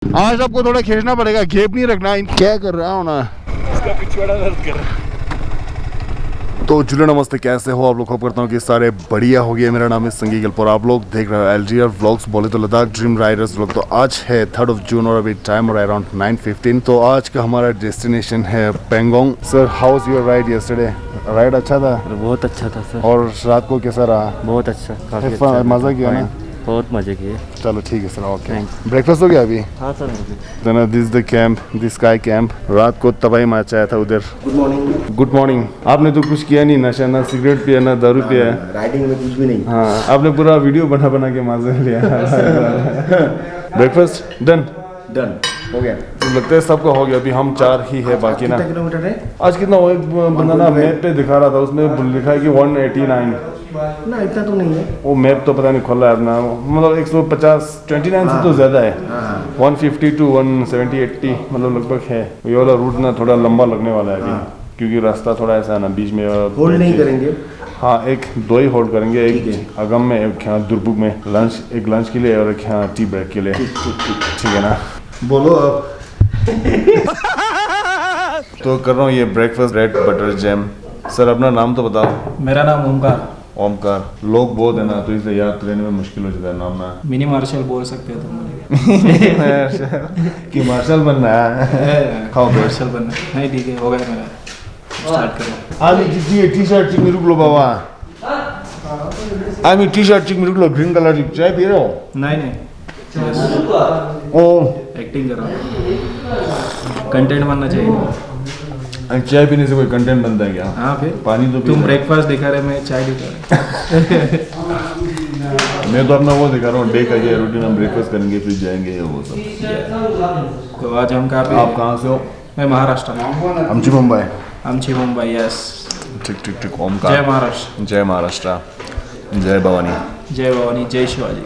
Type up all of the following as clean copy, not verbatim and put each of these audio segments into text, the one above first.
आज आपको थोड़ा खींचना पड़ेगा, घेप नहीं रखना। क्या कर रहा हूँ ना, इसका पिछवाड़ा दर्द कर रहा है। तो चलो नमस्ते, कैसे हो आप लोग? होप करता हूँ कि सारे बढ़िया हो गए। मेरा नाम है संगी गल्प और आप लोग देख रहे हो एलजीआर व्लॉग्स, बोले तो लद्दाख ड्रीम राइडर्स व्लॉग। तो आज है 3 जून और अभी टाइम हो रहा है अराउंड 9:15। तो आज का हमारा डेस्टिनेशन है Pangong. Sir, how was your ride yesterday? Ride अच्छा था? बहुत अच्छा था सर। और रात को कैसा रहा? बहुत अच्छा, काफी अच्छा, मजा किया ना? बहुत मजे किए। चलो ठीक है सर, ओके। ब्रेकफास्ट हो गया अभी? हाँ sir. This the camp, this sky camp. रात को तबाही मचाया था उधर। Good morning. Good morning. आपने तो कुछ किया नहीं, नशा ना सिगरेट पिया ना दारू पिया। राइडिंग में कुछ भी नहीं। हाँ, आपने पूरा वीडियो बना बना के मजा लिया। ब्रेकफास्ट डन डन हो गया। तो लगता है सबका हो गया, अभी हम 4 ही है बाकी ना। कितना किलोमीटर है? आज कितना वो एक बंदा ना मैप पे दिखा रहा था, उसमें लिखा है कि 189। ना इतना तो नहीं है। वो मैप तो पता नहीं खोला है अपना, मतलब 150 29 से तो ज्यादा है। 150 to 170 80 मतलब लगभग है। ये वाला रूट ना थोड़ा लंबा लगने वाला है अभी, क्योंकि रास्ता थोड़ा ऐसा है ना, बीच में होल्ड नहीं करेंगे। हाँ, एक 2 ही होल्ड करेंगे, ठीक है। एक अगम में, एक यहाँ दुर्बुक में लंच, एक लंच के लिए और एक यहाँ टी ब्रेक के लिए। ठीक है ना? बोलो अब। तो कर रहा हूँ ये breakfast, bread butter jam. Sir अपना नाम तो बताओ। मेरा नाम ओमकार। ओमकार। लोग बहुत है ना, तो इसलिए याद लेने में मुश्किल हो जाता है नाम ना। मिनी मार्शल बोल सकते हो तुम। कि मार्शल बनना है। खाओ मार्शल बनना नहीं, ठीक है, हो गया मेरा। स्टार्ट करो। आमी जी टी-शर्ट चिक मिरुक लो बाबा। आमी टी-शर्ट चिक मिरुक लो, ग्रीन कलर की चाय पी रहे हो? नहीं नहीं, ओ एक्टिंग कर रहा हूँ। कंटेंट बनना चाहिए। चाय पीने से कोई कंटेंट बनता है क्या? हाँ फिर पानी तो तुम ब्रेकफास्ट दिखा रहे, मैं चाय दिखा रहा। मैं तो अपना वो दिखा रहा हूँ, डे का ये रूटीन। हम ब्रेकफास्ट करेंगे फिर जाएंगे वो सब। तो आज हम कहाँ पे? आप कहाँ से हो? मैं महाराष्ट्र। आमची मुंबई। आमची मुंबई, यस। ठीक ठीक ठीक। ओमकार। जय महाराष्ट्र। जय महाराष्ट्र। जय भवानी। जय भवानी, जय शिवाजी।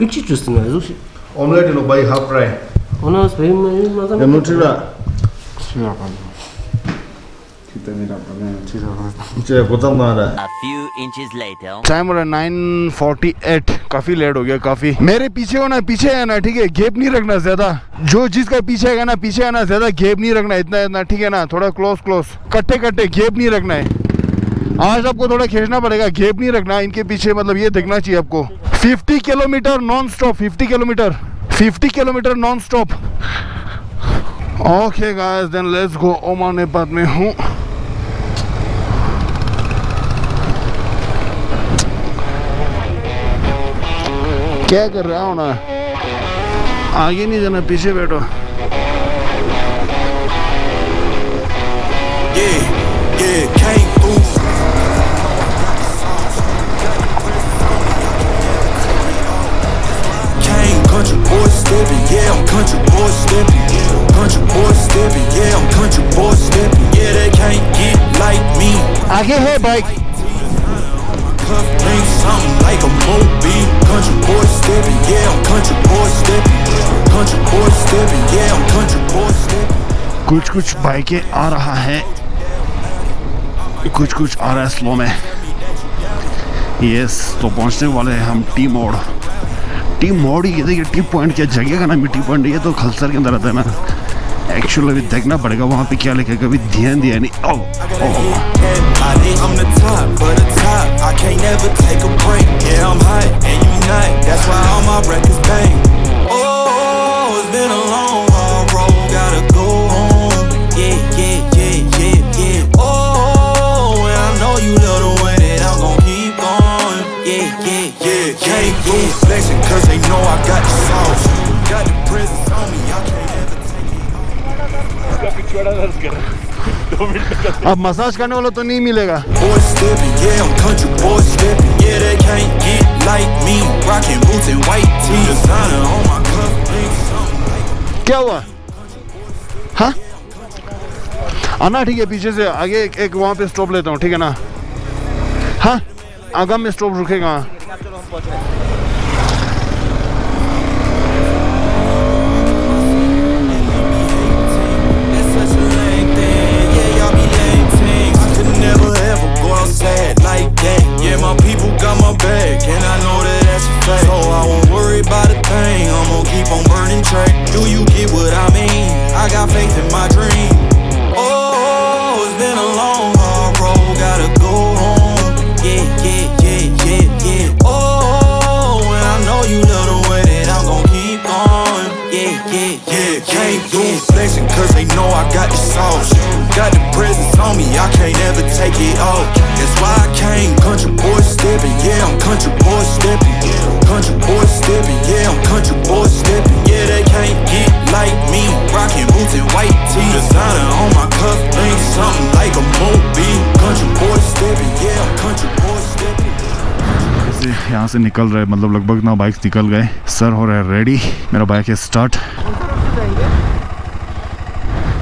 ఇచ్చి చూస్తున్నారు చూసి Omelette in Dubai, half fry. అవునా స్పెయిన్ మజా The Nutella. चलो खत्म कहाँ रहा है? A few inches later. Time हो रहा है 9:48। काफी लेट हो गया, काफी। मेरे पीछे हो ना, पीछे है ना, ठीक है? गेप नहीं रखना ज्यादा। जो जिसका पीछे है ना, पीछे है ना, ज्यादा गेप नहीं रखना, इतना इतना, ठीक है ना? थोड़ा क्लोज कट्टे कट्टे, गेप नहीं रखना है। आज आपको थोड़ा खींचना पड़ेगा, गेप नहीं रखना इनके पीछे, मतलब ये देखना चाहिए आपको। 50 kilometre non stop, 50 kilometre non stop. Okay guys, then let's go. Osmanabad में हूँ। क्या कर रहा हूँ ना, आगे नहीं जाना, पीछे बैठो। Country boy stepping, yeah, I'm country boy stepping. Country boy stepping, yeah, I'm country boy stepping. Yeah, they can't get like me. आगे है bike. Cuff ring something like a mobile. Country boy stepping, yeah, I'm country boy stepping. Country boy stepping, yeah, I'm country boy stepping. कुछ बाइकें आ रहा है, कुछ आ रहा है slow में। यस, तो पहुंचने वाले हैं हम टी मोड़। ये देखिए टी पॉइंट, क्या जगह का नाम है टी पॉइंट। ये तो खलसर के अंदर आता है ना। एक्चुअली अभी देखना पड़ेगा वहाँ पे क्या लिखा है, कभी ध्यान दिया नहीं। I'm the top of the top. I can't never take a break. Yeah, I'm hot and you not. That's why all my records bang. Oh, it's been a long hard road. Gotta go home. Yeah. Oh, and I know you love the way that I'm gon' keep going. Yeah. Can't lose flexing 'cause they know I got the sauce. Got the presence on me. I can't ever take it. इसका पिछवाड़ा दर्द कर रहा है। 2 minute तक। अब massage करने वाला तो नहीं मिलेगा। Boy stepping, yeah, I'm country boy stepping. Yeah, they can't get like me. Rocking boots and white tee. Designer on my cuff links, something like. क्या हुआ? हाँ आना, ठीक है? पीछे से आगे एक वहाँ पे स्टॉप लेता हूँ, ठीक है ना? हाँ, आगम में स्टॉप रुकेगा। That's such a lame thing. Yeah, y'all be lame things. I could never ever go outside like that. Yeah, my people got my back, and I know that that's a fact. So I won't worry about yeah, can't do flexing cause they know I got the sauce. Got the presence on me, I can't ever take it off. That's why I came, country boy stepping, yeah, I'm country boy stepping. Country boy stepping, yeah, I'm country boy stepping. Yeah, they can't get like me, rocking boots and white tee. Designer on my cuff, ain't something like a movie. Country boy stepping, yeah, I'm country boy stepping. यहाँ से निकल रहे, मतलब लगभग 9 bikes निकल गए। Sir हो रहा है रेडी, मेरा बाइक है स्टार्ट।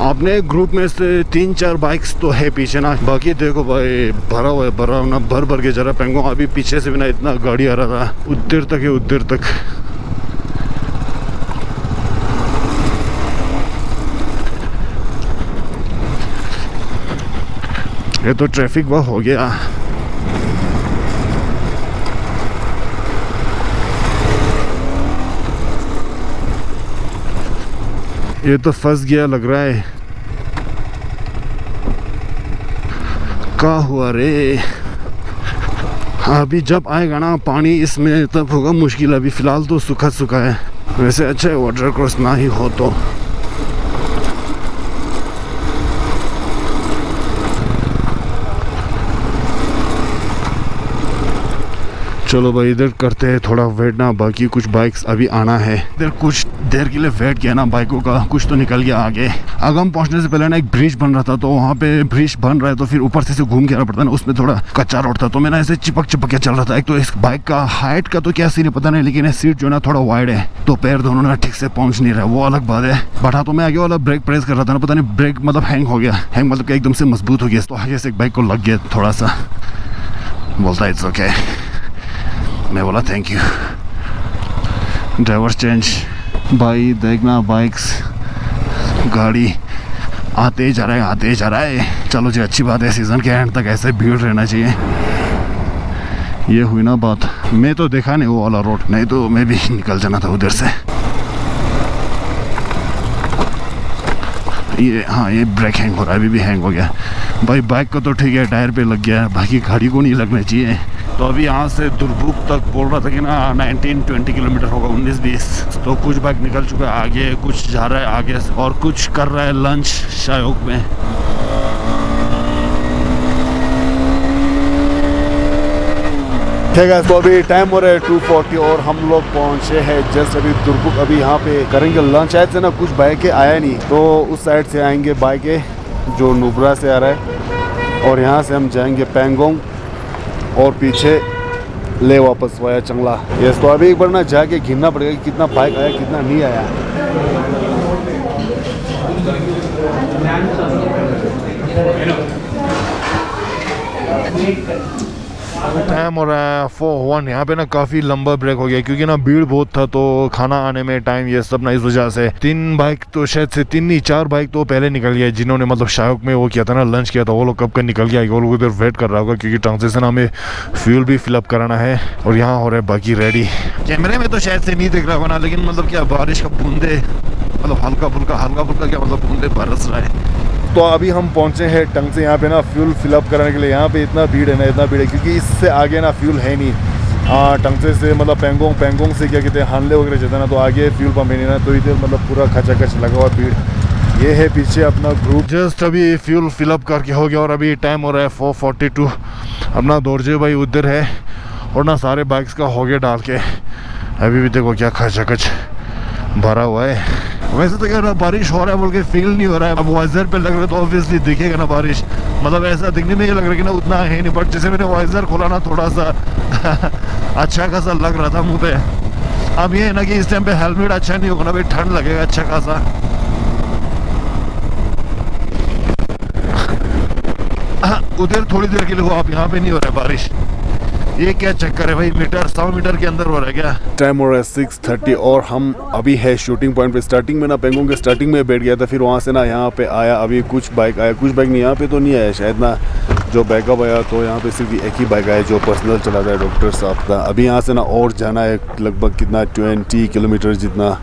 अपने ग्रुप में से 3-4 बाइक्स तो है पीछे ना, बाकी देखो भाई भरा हुआ है, भरा ना भर भर के जरा पेंगोंग। अभी पीछे से भी ना इतना गाड़ी आ रहा था, उधर तक है, उधर तक। ये तो ट्रैफिक वह हो गया। ये तो फंस गया लग रहा है। क्या हुआ रे? अभी जब आएगा ना पानी इसमें तब होगा मुश्किल। अभी फिलहाल तो सूखा सूखा है। वैसे अच्छा है वाटर क्रॉस ना ही हो तो। चलो भाई इधर करते हैं थोड़ा वेट ना, बाकी कुछ बाइक्स अभी आना है। इधर कुछ देर के लिए वेट किया ना बाइकों का, कुछ तो निकल गया आगे। आगम पहुंचने से पहले ना एक ब्रिज बन रहा था, तो वहाँ पे ब्रिज बन रहा है तो फिर ऊपर से घूम के आना पड़ता है ना, उसमें थोड़ा कच्चा रोड था तो मैं ना ऐसे चिपक के चल रहा था। एक तो इस बाइक का हाइट का तो क्या सीन है पता नहीं, लेकिन सीट जो है ना थोड़ा वाइड है तो पैर दोनों ना ठीक से पहुँच नहीं रहा, वो अलग बात है। बट हाँ, तो मैं आगे वाला ब्रेक प्रेस कर रहा था ना, पता नहीं ब्रेक मतलब हैंग हो गया। हैंग मतलब एकदम से मजबूत हो गया, तो आगे से एक बाइक को लग गया थोड़ा सा। बोलता इट्स ओके, मैं बोला थैंक यू। Driver change. भाई देखना बाइक्स गाड़ी आते जा रहा है। चलो जी अच्छी बात है, सीज़न के एंड तक ऐसे भीड़ रहना चाहिए। ये हुई ना बात। मैं तो देखा नहीं वो वाला रोड, नहीं तो मैं भी निकल जाना था उधर से। ये हाँ, ये ब्रेक हैंग हो रहा है, अभी भी हैंग हो गया। भाई बाइक को तो ठीक है, टायर पे लग गया है, बाकी गाड़ी को नहीं लगना चाहिए। तो अभी यहाँ से दुर्बुक तक बोल रहा था कि ना 19-20 किलोमीटर होगा, 19-20। तो कुछ बाइक निकल चुका है आगे, कुछ जा रहा है आगे और कुछ कर रहा है लंच शायोग में। ठीक है, तो अभी टाइम हो रहा है 2:40 और हम लोग पहुँचे हैं जस्ट अभी दुर्बुक। अभी यहाँ पे करेंगे लंच। शायद से ना कुछ बाइकें आया नहीं, तो उस साइड से आएंगे बाइकें जो नुब्रा से आ रहा है, और यहाँ से हम जाएंगे पेंगोंग और पीछे ले वापस वाया चंगला। यस, तो अभी एक बार ना जाके गिनना पड़ेगा कि कितना बाइक आया कितना नहीं आया। टाइम हो रहा है 4:01। यहाँ पे ना काफ़ी लंबा ब्रेक हो गया क्योंकि ना भीड़ बहुत था, तो खाना आने में टाइम ये सब ना, इस वजह से 3 बाइक तो शायद से 3 नहीं 4 बाइक तो पहले निकल गया। जिन्होंने मतलब शायोग में वो किया था ना, लंच किया था, वो लोग कब का निकल गया। वो लोग उधर वेट कर रहा होगा क्योंकि ट्रांसलेशन हमें फ्यूल भी फिलअप कराना है। और यहाँ हो रहा है बाकी रेडी। कैमरे में तो शायद से नहीं दिख रहा होगा ना, लेकिन मतलब क्या बारिश का बूंदे, मतलब हल्का फुल्का क्या मतलब बूंदे बरस रहा है। तो अभी हम पहुंचे हैं टंग से। यहाँ पे ना फ्यूल फिलअप कराने के लिए यहाँ पे इतना भीड़ है क्योंकि इससे आगे ना फ्यूल है नहीं। टंगसे से मतलब पेंगोंग से क्या कहते हैं हानले वगैरह जाता है ना, तो आगे फ्यूल पंप है नहीं ना, तो इधर मतलब पूरा खचाखच लगा हुआ भीड़। ये है पीछे अपना ग्रुप। जस्ट अभी फ्यूल फिलअप करके हो गया और अभी टाइम हो रहा है 4:42। अपना दोरजे भाई उधर है और ना सारे बाइक्स का हो गया डाल के। अभी भी देखो क्या खचाखच भरा हुआ है। वैसे तो क्या बारिश हो रहा है बोल के फील नहीं हो रहा है। अब वाइजर पे लग रहा है तो ऑब्वियसली दिखेगा ना बारिश, मतलब ऐसा दिखने में ये लग रहा है कि ना उतना है नहीं। बट जैसे मैंने वाइजर खोला ना, थोड़ा सा अच्छा खासा लग रहा था मुंह पे। अब ये है ना कि इस टाइम पे हेलमेट अच्छा नहीं होगा ना भाई, ठंड लगेगा अच्छा खासा। उधर थोड़ी देर के लिए हो, आप यहाँ पे नहीं हो रहा है बारिश। ये क्या चक्कर है भाई, मीटर 100 मीटर के अंदर हो रहा है क्या? टाइम हो रहा है 6:30 और हम अभी है शूटिंग पॉइंट पे। स्टार्टिंग में ना पेंगोंग के स्टार्टिंग में बैठ गया था, फिर वहाँ से ना यहाँ पे आया। अभी कुछ बाइक नहीं, यहाँ पे तो नहीं आया शायद ना, जो बैकअप आया तो यहाँ पे सिर्फ एक ही बाइक आया जो पर्सनल चलाता है डॉक्टर साहब का। अभी यहाँ से ना और जाना है लगभग कितना 20 किलोमीटर जितना,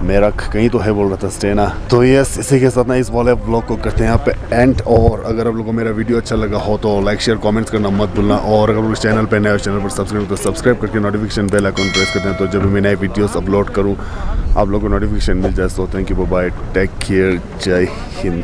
मेरा कहीं तो है बोल रहा था स्टे ना। तो यस, इसी के साथ ना इस वाले व्लॉग को करते हैं यहाँ पे एंड। और अगर आप लोगों को मेरा वीडियो अच्छा लगा हो तो लाइक शेयर कमेंट्स करना मत भूलना। और अगर आप लोग चैनल पे नए हो, चैनल पर सब्सक्राइब करके नोटिफिकेशन बेल आइकन प्रेस करते हैं, तो जब भी मैं नए वीडियोस अपलोड करूँ आप लोगों को नोटिफिकेशन मिल जाए। So thank you, bye, take care, जय हिंद।